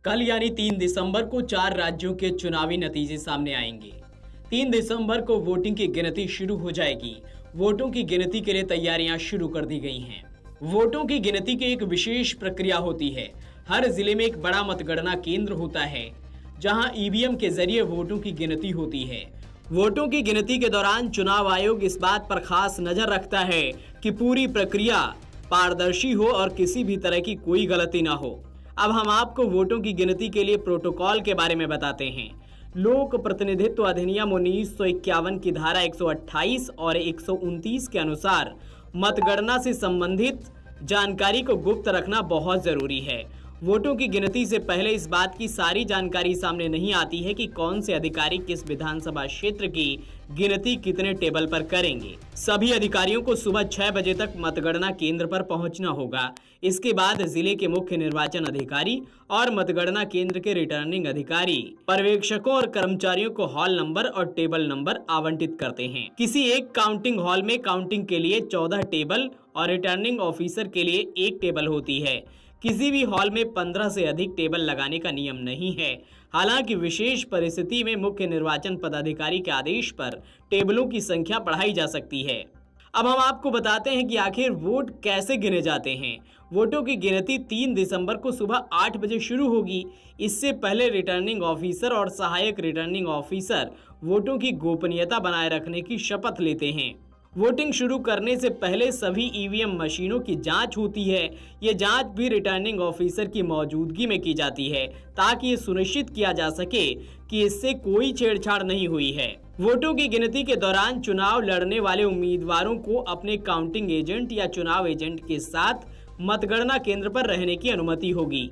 कल यानी 3 दिसंबर को 4 राज्यों के चुनावी नतीजे सामने आएंगे। 3 दिसंबर को वोटिंग की गिनती शुरू हो जाएगी। वोटों की गिनती के लिए तैयारियां शुरू कर दी गई हैं। वोटों की गिनती की एक विशेष प्रक्रिया होती है। हर जिले में एक बड़ा मतगणना केंद्र होता है, जहां ईवीएम के जरिए वोटों की गिनती होती है। वोटों की गिनती के दौरान चुनाव आयोग इस बात पर खास नजर रखता है कि पूरी प्रक्रिया पारदर्शी हो और किसी भी तरह की कोई गलती ना हो। अब हम आपको वोटों की गिनती के लिए प्रोटोकॉल के बारे में बताते हैं। लोक प्रतिनिधित्व अधिनियम 1951 की धारा 128 और 129 के अनुसार मतगणना से संबंधित जानकारी को गुप्त रखना बहुत जरूरी है। वोटों की गिनती से पहले इस बात की सारी जानकारी सामने नहीं आती है कि कौन से अधिकारी किस विधानसभा क्षेत्र की गिनती कितने टेबल पर करेंगे। सभी अधिकारियों को सुबह 6 बजे तक मतगणना केंद्र पर पहुंचना होगा। इसके बाद जिले के मुख्य निर्वाचन अधिकारी और मतगणना केंद्र के रिटर्निंग अधिकारी पर्यवेक्षकों और कर्मचारियों को हॉल नंबर और टेबल नंबर आवंटित करते हैं। किसी एक काउंटिंग हॉल में काउंटिंग के लिए 14 टेबल और रिटर्निंग ऑफिसर के लिए 1 टेबल होती है। किसी भी हॉल में 15 से अधिक टेबल लगाने का नियम नहीं है। हालांकि विशेष परिस्थिति में मुख्य निर्वाचन पदाधिकारी के आदेश पर टेबलों की संख्या बढ़ाई जा सकती है। अब हम आपको बताते हैं कि आखिर वोट कैसे गिने जाते हैं। वोटों की गिनती 3 दिसंबर को सुबह 8 बजे शुरू होगी। इससे पहले रिटर्निंग ऑफिसर और सहायक रिटर्निंग ऑफिसर वोटों की गोपनीयता बनाए रखने की शपथ लेते हैं। वोटिंग शुरू करने से पहले सभी ईवीएम मशीनों की जांच होती है। ये जांच भी रिटर्निंग ऑफिसर की मौजूदगी में की जाती है, ताकि ये सुनिश्चित किया जा सके कि इससे कोई छेड़छाड़ नहीं हुई है। वोटों की गिनती के दौरान चुनाव लड़ने वाले उम्मीदवारों को अपने काउंटिंग एजेंट या चुनाव एजेंट के साथ मतगणना केंद्र पर रहने की अनुमति होगी।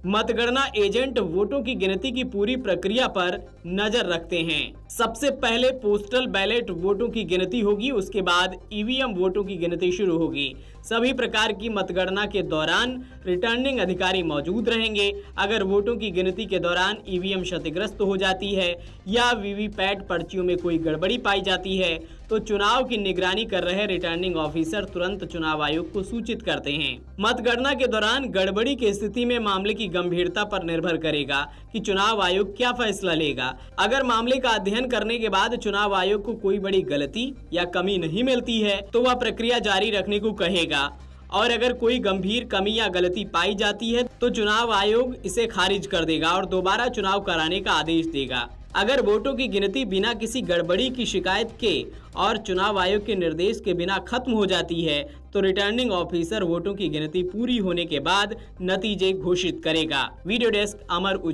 मतगणना एजेंट वोटों की गिनती की पूरी प्रक्रिया पर नजर रखते हैं। सबसे पहले पोस्टल बैलेट वोटों की गिनती होगी, उसके बाद ईवीएम वोटों की गिनती शुरू होगी। सभी प्रकार की मतगणना के दौरान रिटर्निंग अधिकारी मौजूद रहेंगे। अगर वोटों की गिनती के दौरान ईवीएम क्षतिग्रस्त हो जाती है या वीवीपैट पर्चियों में कोई गड़बड़ी पाई जाती है, तो चुनाव की निगरानी कर रहे रिटर्निंग ऑफिसर तुरंत चुनाव आयोग को सूचित करते हैं। मतगणना के दौरान गड़बड़ी की स्थिति में मामले की गंभीरता पर निर्भर करेगा कि चुनाव आयोग क्या फैसला लेगा। अगर मामले का अध्ययन करने के बाद चुनाव आयोग को कोई बड़ी गलती या कमी नहीं मिलती है, तो वह प्रक्रिया जारी रखने को कहेगा, और अगर कोई गंभीर कमी या गलती पाई जाती है तो चुनाव आयोग इसे खारिज कर देगा और दोबारा चुनाव कराने का आदेश देगा। अगर वोटों की गिनती बिना किसी गड़बड़ी की शिकायत के और चुनाव आयोग के निर्देश के बिना खत्म हो जाती है, तो रिटर्निंग ऑफिसर वोटों की गिनती पूरी होने के बाद नतीजे घोषित करेगा। Video desk, Amar Ujala.